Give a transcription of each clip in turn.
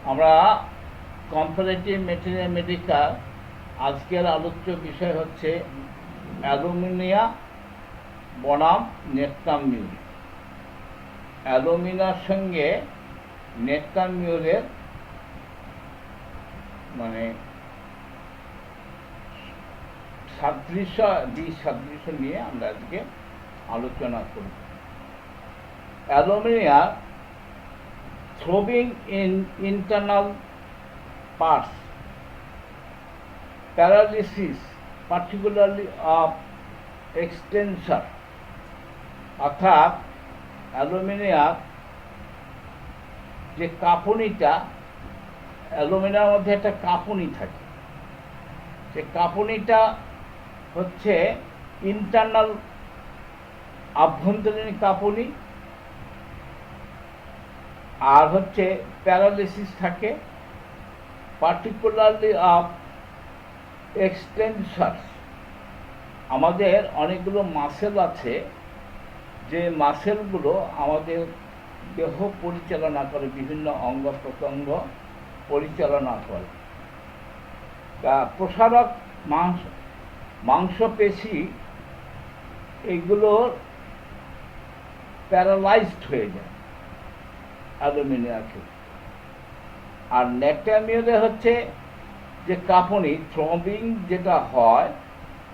আমরা comparative mathematical আজকের আলোচ্য বিষয় হচ্ছে অ্যালুমিনিয়া বনাম নেটকাম মিউর। অ্যালুমিনার সঙ্গে নেটকাম মিউরের মানে সাদৃশ্য নিয়ে আমরা আজকে আলোচনা করব। অ্যালুমিনিয়ার throbbing in internal parts, paralysis particularly of extensor, অর্থাৎ অ্যালুমিনিয়ার যে কাঁপুনিটা, অ্যালুমিনিয়ার মধ্যে একটা কাঁপুনি থাকে, সে কাঁপুনিটা হচ্ছে ইন্টারনাল আভ্যন্তরীণ কাঁপুনি, আর হচ্ছে প্যারালিসিস থাকে পার্টিকুলারলি অফ এক্সটেনসার্স। আমাদের অনেকগুলো মাসেল আছে, যে মাসেলগুলো আমাদের দেহ পরিচালনা করে, বিভিন্ন অঙ্গ প্রত্যঙ্গ পরিচালনা করে। তা প্রসারক মাংসপেশি এইগুলোর প্যারালাইজড হয়ে যায় অ্যালুমিনিয়ার ক্ষেত্রে। আর নেটকামিউরে হচ্ছে যে কাঁপুনি, থ্রবিং যেটা হয়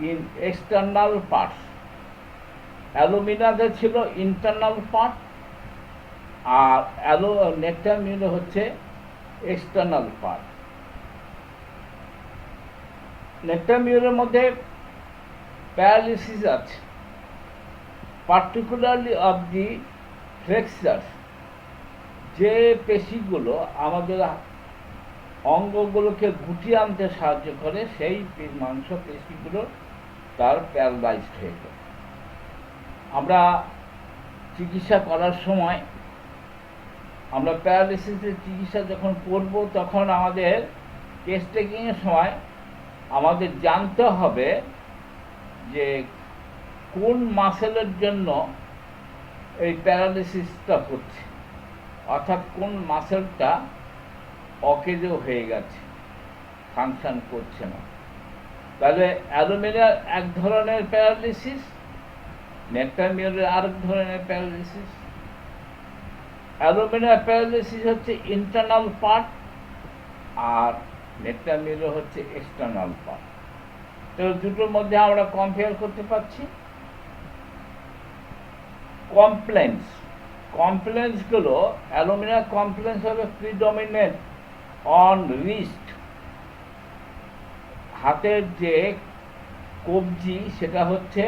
ইন এক্সটার্নাল পার্টস। অ্যালুমিনিয়াতে ছিল ইন্টারনাল পার্ট, আর নেটকামিউরে হচ্ছে এক্সটার্নাল পার্ট। নেটকামিউরের মধ্যে প্যারালিসিস আছে, পার্টিকুলারলি অফ দি ফ্লেক্সার্স, যে পেশিগুলো আমাদের অঙ্গগুলোকে গুটিয়ে আনতে সাহায্য করে, সেই মাংস পেশিগুলো তার প্যারালাইজড হয়ে যায়। আমরা চিকিৎসা করার সময়, আমরা প্যারালিসিসের চিকিৎসা যখন করব, তখন আমাদের কেস টেকিংয়ের সময় আমাদের জানতে হবে যে কোন মাসেলের জন্য এই প্যারালিসিসটা হচ্ছে, অর্থাৎ কোন মাসেলটা অকেজো হয়ে গেছে, ফাংশন করছে না। তাহলে অ্যালুমিনিয়ার এক ধরনের প্যারালিসিস, নেটকামিউরের আরেক ধরনের প্যারালিসিস। অ্যালুমিনিয়ার প্যারালিসিস হচ্ছে ইন্টারনাল পার্ট, আর নেটকামিউর হচ্ছে এক্সটার্নাল পার্ট। তো দুটোর মধ্যে আমরা কম্পেয়ার করতে পারছি। কমপ্লেন্সগুলো, অ্যালুমিনিয়াম কমপ্লেন্স হবে প্রিডমিনেন্ট অন রিস্ট, হাতের যে কবজি সেটা হচ্ছে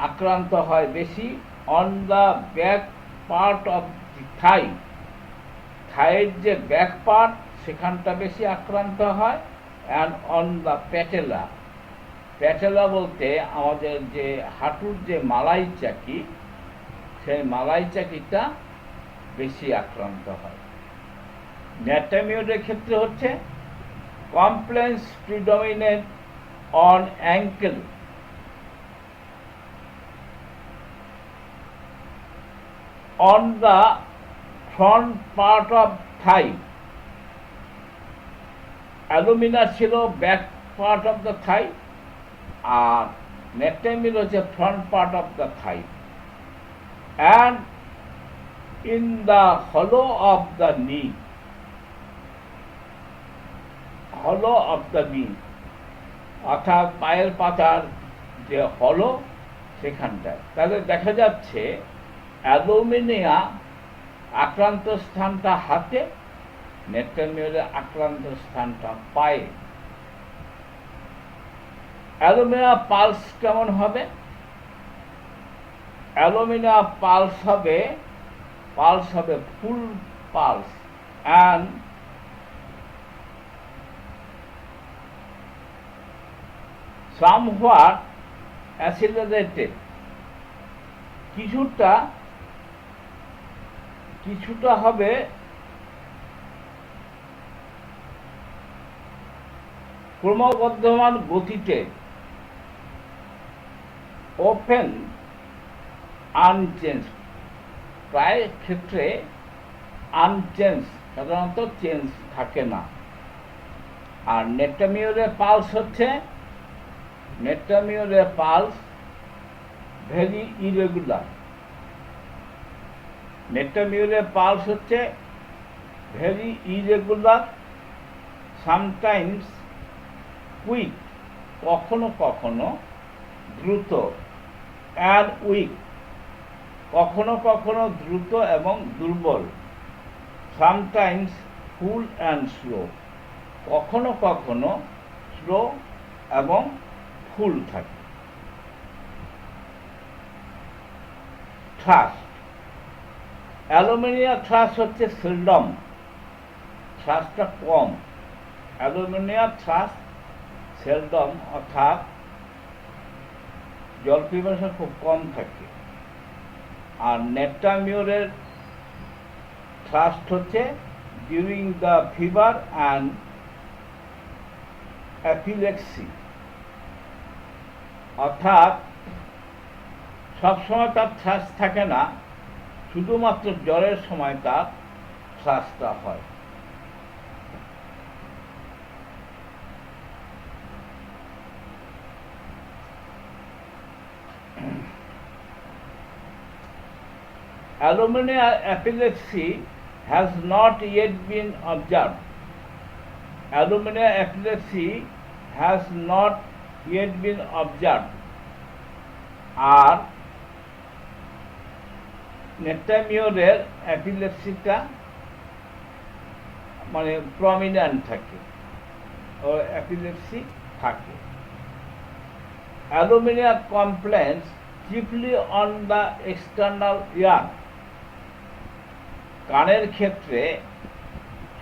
আক্রান্ত হয় বেশি। On the back part of the থাইয়ের যে ব্যাক পার্ট সেখানটা বেশি আক্রান্ত হয়। অ্যান্ড অন দ্য প্যাটেলা বলতে আমাদের যে হাঁটুর যে মালাই চাকি, সেই মালাই চাকিটা বেশি আক্রান্ত হয়। নেটকামিউরের ক্ষেত্রে হচ্ছে complaints predominant on ankle, on the front part of thigh. অ্যালুমিনিয়ার ছিল back part of the thigh, আর নেটকামিউর হচ্ছে front part of the thigh. And in the hollow of the knee, অর্থাৎ পায়ের পাতার যে হলো সেখানটায়। তাহলে দেখা যাচ্ছে অ্যালুমিনিয়া আক্রান্ত স্থানটা হাতে, নেটকামিউরের আক্রান্ত স্থানটা পায়ে। অ্যালুমিনিয়া পালস কেমন হবে? অ্যালুমিনিয়া পালস হবে ফুল পালস অ্যান্ড somewhat accelerated, কিছুটা হবে ক্রমবর্ধমান গতিতে, ওপেন আনচেঞ্জ, প্রায় ক্ষেত্রে আনচেঞ্জ সাধারণত চেঞ্জ থাকে না। আর নেট্টামিউরের পালস হচ্ছে ভেরি ইরেগুলার। নেট্টামিউরের পালস হচ্ছে ভেরি ইরেগুলার, সামটাইমস কুইক, কখনো কখনো দ্রুত, অ্যান্ড উইক, কখনো কখনো দ্রুত এবং দুর্বল, সামটাইমস ফুল অ্যান্ড স্লো, কখনো কখনো স্লো এবং ফুল থাকে। থ্রাস্ট, অ্যালুমিনিয়াম থ্রাস্ট হচ্ছে সেলডম, থ্রাস্টটা কম। অ্যালুমিনিয়াম থ্রাস্ট সেলডম, অর্থাৎ জল পিপাসা খুব কম থাকে। আর নেট্টামিউরের থ্রাস্ট হচ্ছে ডিউরিং দ্য ফিভার অ্যান্ড অ্যাপিলেক্সি, অর্থাৎ সবসময় তার থ্রাস্ট থাকে না, শুধুমাত্র জ্বরের সময় তার থ্রাস্টটা হয়। Aluminium epilepsy has not yet been observed. Aluminium epilepsy has not yet been observed. আর নেট্টামিউরের অ্যাপিলেপসিটা মানে প্রমিনেন্ট থাকে, ও অ্যাপিলেপসি থাকে। Aluminium complaints chiefly on the external ear, কানের ক্ষেত্রে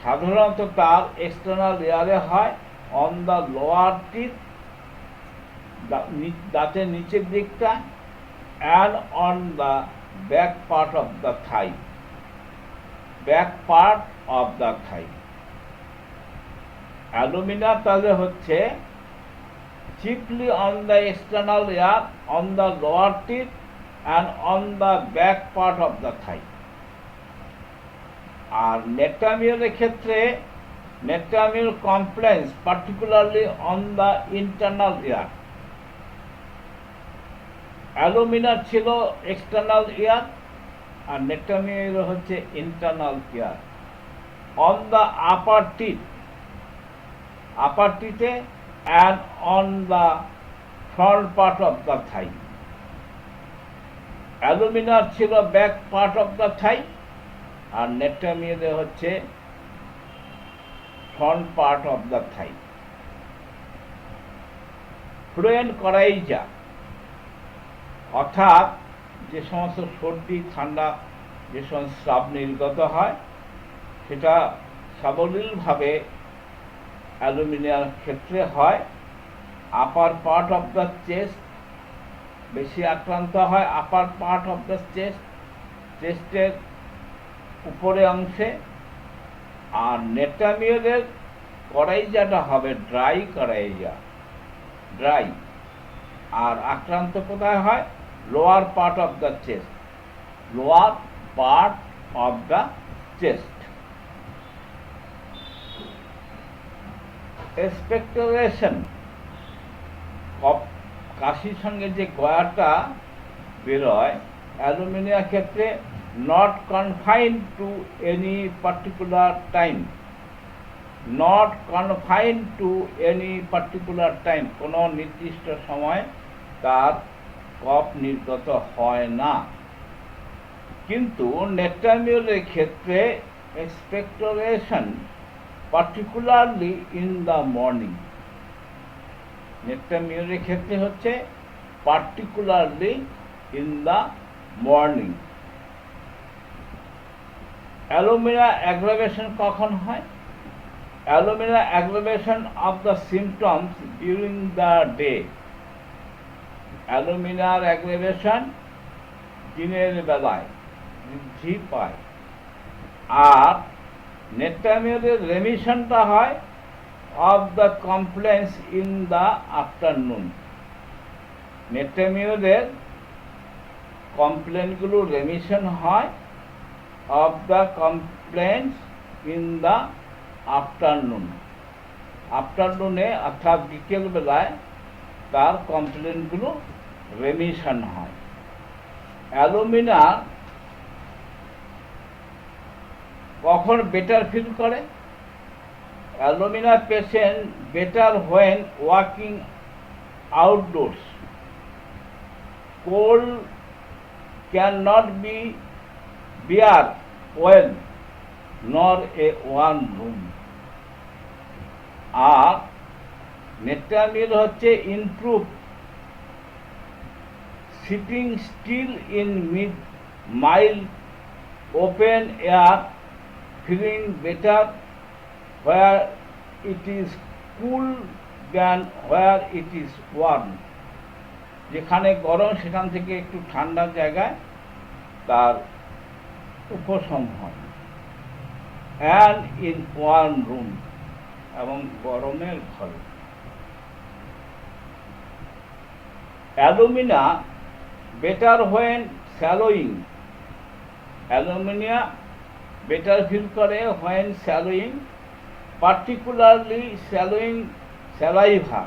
সাধারণত তার এক্সটার্নাল ইয়ারে হয়, অন দ্য লোয়ার টিথ, দাঁতের নিচের দিকটা, and on the back part of the thigh, back part of the thigh. Aluminium তাহলে হচ্ছে chiefly on the external ear, on the lower teeth and on the back part of the thigh. আর নেট্টামিউরের ক্ষেত্রে নেট্টামিউর complaints particularly on the internal ear. অ্যালুমিনার ছিল external ear, আর নেট্টামিউর হচ্ছে internal ear. On the upper টিথে and on the front part of the thigh. অ্যালুমিনার ছিল back part of the thigh, আর নেট্টামিউরে হচ্ছে front part of the Thai. Fluent coryza, অর্থাৎ যে সমস্ত সর্দি ঠান্ডা যে সমস্ত স্রাব নির্গত হয়, সেটা সাবলীলভাবে অ্যালুমিনিয়াম ক্ষেত্রে হয়। আপার পার্ট অফ দ্য চেস্ট বেশি আক্রান্ত হয়, আপার পার্ট অফ দ্য চেস্টের উপরে অংশে। আর নেট্টামিউরের করাইজাটা হবে ড্রাই করাইজা, ড্রাই। আর আক্রান্ত কোথায় হয়? Lower part of the chest, lower part of the chest. Expectoration, কাশির সঙ্গে যে গয়াটা বেরোয় অ্যালুমিনিয়াম ক্ষেত্রে, not confined to any particular time, not confined to any particular time, কোনো নির্দিষ্ট সময় তার কফ নির্গত হয় না। কিন্তু নেট্টামিউরের ক্ষেত্রে expectoration particularly in the morning, নেট্টামিউরের ক্ষেত্রে হচ্ছে particularly in the morning. Aluminium aggravation কখন হয়? Aluminium aggravation of the symptoms during the day. Aluminium aggravation দিনের বেলায় বৃদ্ধি পায়। আর নেট্টামিউরের রেমিশনটা হয় of the complaints in the afternoon. নেট্টামিউরের কমপ্লেনগুলো রেমিশন হয় of the complaints in the afternoon. আফটারনুনে অর্থাৎ বিকেলবেলায় তার কমপ্লেনগুলো রেমিশন হয়। অ্যালুমিনা কখন বেটার ফিল করে? Alumina patient better when walking outdoors. Cold can not be bear well nor a one room. আর নেট্রামিল হচ্ছে improve sitting still in mid mild open air, feeling better where it is cool than where it is warm। যেখানে গরম সেখান থেকে একটু ঠান্ডা জায়গায় তার উপশম হয়। অ্যান্ড ইন ওয়ার্ম রুম, এবং গরমের ঘরে। Alumina better when swallowing. Alumina better feel করে when swallowing, particularly swallowing saliva.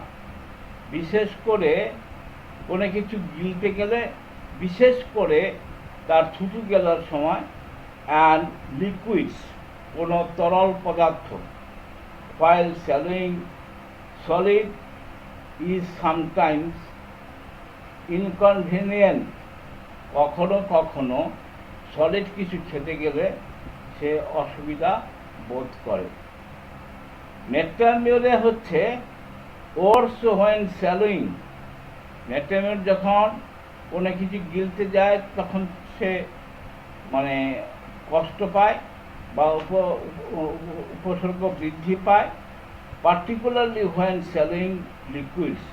বিশেষ করে কোনো কিছু গিলতে গেলে, বিশেষ করে তার থুতু গেলার সময়। অ্যান্ড লিকুইডস, কোনো তরল পদার্থ। while swallowing solid is sometimes inconvenient। কখনো কখনো সলিড কিছু খেতে গেলে সে অসুবিধা বোধ করে। নেট্রামিউরে হচ্ছে ওর্স হোয়েন স্যালোয়িং। নেট্রামিউর যখন কোনো কিছু গিলতে যায় তখন সে কষ্ট পায় বা উপসর্গ বৃদ্ধি পায়। পার্টিকুলারলি হোয়েন স্যালোয়িং লিকুইডস,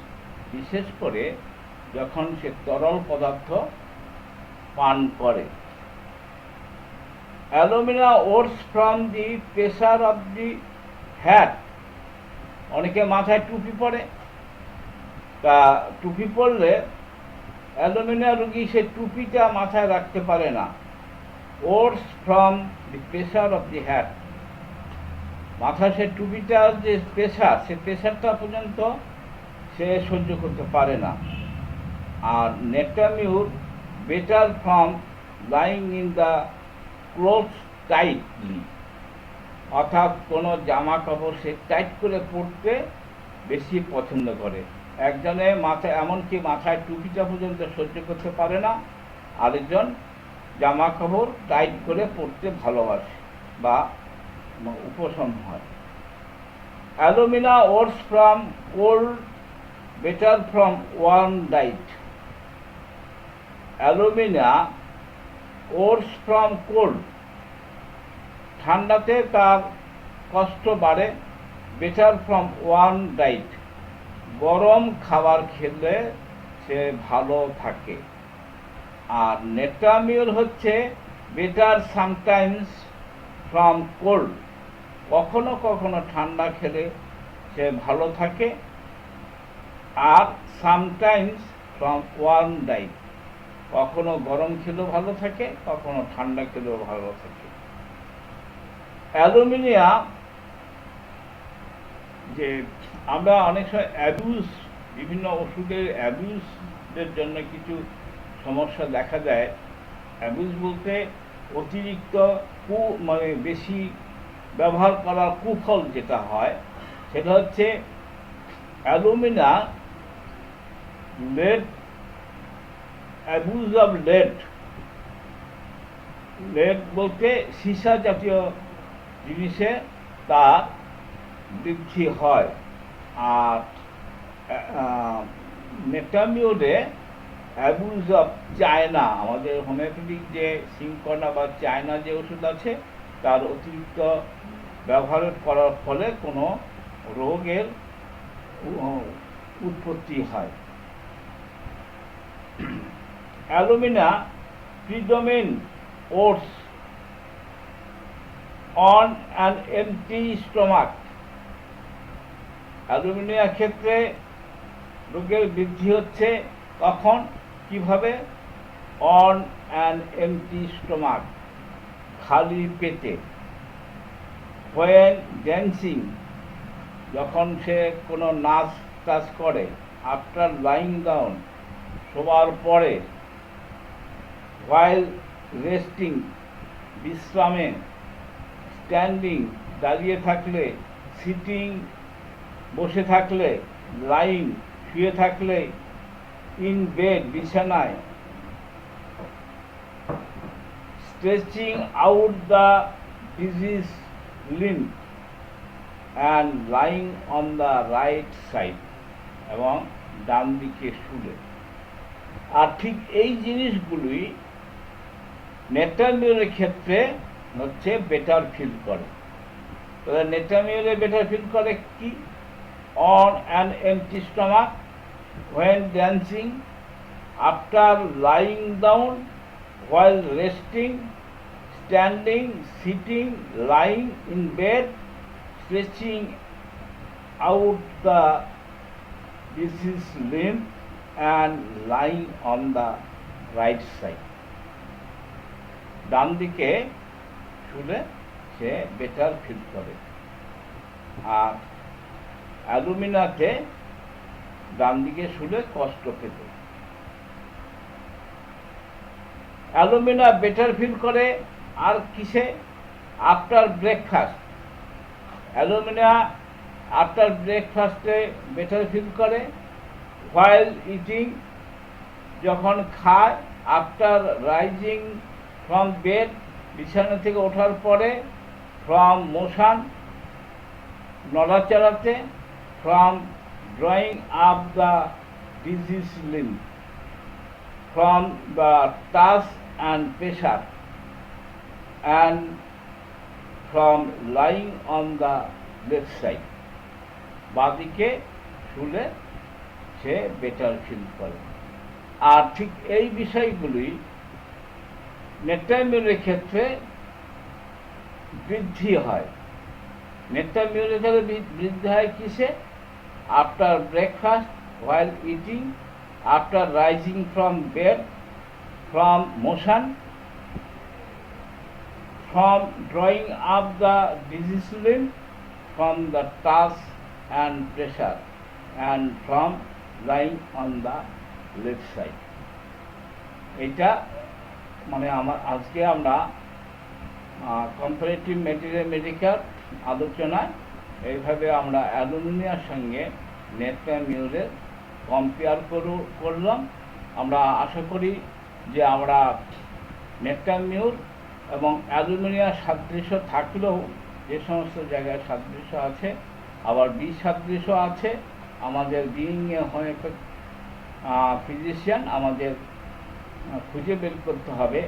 বিশেষ করে যখন সে তরল পদার্থ পান করে। Alumina worse from the pressure of the hat. অনেকে মাথায় টুপি পরে, তা টুপি পরলে অ্যালুমিনা রোগী সে টুপিটা মাথায় রাখতে পারে না। Worse from the pressure of the hat, মাথায় সে টুপিটার যে প্রেসার, সে প্রেসারটা পর্যন্ত সে সহ্য করতে পারে না। আর নেট্রামিউর better from lying in the clothes tightly, অর্থাৎ কোনো জামা কাপড় সে টাইট করে পরতে বেশি পছন্দ করে। একজনে মাথায়, এমনকি মাথায় টুপিটা পর্যন্ত সহ্য করতে পারে না, আরেকজন জামা কাপড় টাইট করে পরতে ভালোবাসে বা উপশম হয়। Alumina worse from cold better from warm diet. Alumina worse from cold, ঠান্ডাতে তার কষ্ট বাড়ে। বেটার ফ্রম ওয়ার্ম ডাইট, গরম খাবার খেলে সে ভালো থাকে। আর নেট্রামিউর হচ্ছে বেটার সামটাইমস ফ্রম কোল্ড, কখনো কখনো ঠান্ডা খেলে সে ভালো থাকে। আর সামটাইমস ফ্রম ওয়ার্ম ডাইট, কখনো গরম খেলেও ভালো থাকে, কখনো ঠান্ডা খেলেও ভালো থাকে। অ্যালুমিনিয়া যে আমরা অনেক সময় অ্যাবিউজ, বিভিন্ন ওষুধের অ্যাবিউজের জন্য কিছু সমস্যা দেখা যায়। অ্যাবিউজ বলতে অতিরিক্ত বেশি ব্যবহার করার কুফল যেটা হয়, সেটা হচ্ছে alumina lead, abuse of lead. Lead বলতে সীসা জাতীয় জিনিসে তার বৃদ্ধি হয়। আর নেট্রামিউরে অ্যাবিউজ অফ চায়না, আমাদের হোমিওপ্যাথিক যে সিংকর্না বা চায়না যে ওষুধ আছে, তার অতিরিক্ত ব্যবহার করার ফলে কোনো রোগের উৎপত্তি হয়। Alumina predominates on an empty stomach. অ্যালুমিনিয়ার ক্ষেত্রে রোগের বৃদ্ধি হচ্ছে কখন, কিভাবে? অন অ্যান এমটি স্টোমাক, খালি পেটে। হোয়েন ড্যান্সিং, যখন সে কোনো নাচ টাচ করে, আফটার লাইং ডাউন, শোবার পরে, হোয়াইল রেস্টিং, বিশ্রামে, স্ট্যান্ডিং, দাঁড়িয়ে থাকলে, সিটিং, বসে থাকলে, লাইং, শুয়ে থাকলে, ইন বেড, বিছানায়, stretching out the disease limb, and lying on the right side, এবং ডান দিকে শুলে। আর ঠিক এই জিনিসগুলোই নেটামিউরের ক্ষেত্রে হচ্ছে বেটার ফিল করে। তাহলে নেটামিউরে বেটার ফিল করে কি? On an empty stomach, when dancing, after lying down, while resting, standing, sitting, lying in bed, stretching out the deceased limb, and lying on the right side. ডান দিকে শুলে সে better feel করে। আর অ্যালুমিনাতে ডান দিকে শুলে কষ্ট পেত। Alumina better feel করে আর কিসে? After breakfast. Alumina after ব্রেকফাস্টে বেটার ফিল করে, হোয়াইল ইটিং, যখন খায়, আফটার রাইজিং ফ্রম বেড, বিছানা থেকে ওঠার পরে, ফ্রম মোশন, নড়াচড়াতে, from drawing up the disease limb, from the touch and pressure, and from lying on the left side, বাদিকে শুলে সে বেটার ফিল করে। আর ঠিক এই বিষয়গুলি নেটামিউরের ক্ষেত্রে বৃদ্ধি হয়। নেটামিউরের ক্ষেত্রে বৃদ্ধি হয় কিসে? After breakfast, while eating, after rising from bed, from motion, from drawing up the disease limb, from the touch and pressure, and from lying on the left side. এটা মানে আজকে আমরা কম্পারেটিভ ম্যাটেরিয়াল মেডিকেল আলোচনায় এইভাবে আমরা অ্যালুমিনিয়ার সঙ্গে নেটামিউরের compare করলাম। আমরা আশা করি যে আমরা নেটামিউর এবং অ্যালুমিনিয়ার সাদৃশ্য থাকলেও যে সমস্ত জায়গায় সাদৃশ্য আছে, আবার বিসাদৃশ্য আছে। আমাদের বিইং এ হোমিওপ্যাথ ফিজিশিয়ান আমাদের খুঁজে বের করতে হবে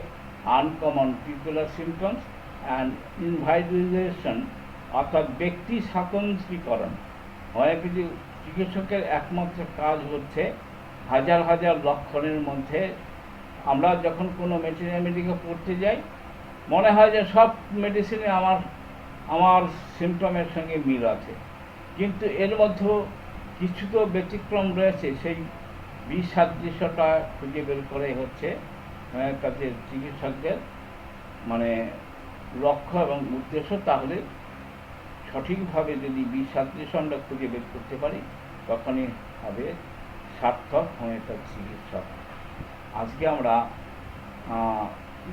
আনকমন পিকুলার সিমটমস অ্যান্ড ইনভাইজুয়ালাইজেশন, অর্থাৎ ব্যক্তি স্বাতন্ত্রীকরণ। হোমিওপ্যাথি চিকিৎসকের একমাত্র কাজ হচ্ছে হাজার হাজার লক্ষণের মধ্যে আমরা যখন কোনো মেডিকেল পড়তে যাই, মনে হয় যে সব মেডিসিনে আমার সিমটমের সঙ্গে মিল আছে, কিন্তু এর মধ্যেও কিছু তো ব্যতিক্রম রয়েছে। সেই বিসাদৃশ্যটা খুঁজে বের করে হচ্ছে হোমিওপ্যাথির চিকিৎসকদের মানে লক্ষ্য এবং উদ্দেশ্য। তাহলে সঠিকভাবে যদি বিসাদৃশ্য আমরা খুঁজে বের করতে পারি, তখনই হবে সার্থক হোমিওপ্যাথি চিকিৎসক। আজকে আমরা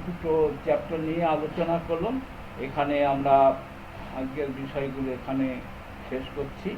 দুটো চ্যাপ্টার নিয়ে আলোচনা করলাম। এখানে আমরা আজকের বিষয়গুলো এখানে শেষ করছি।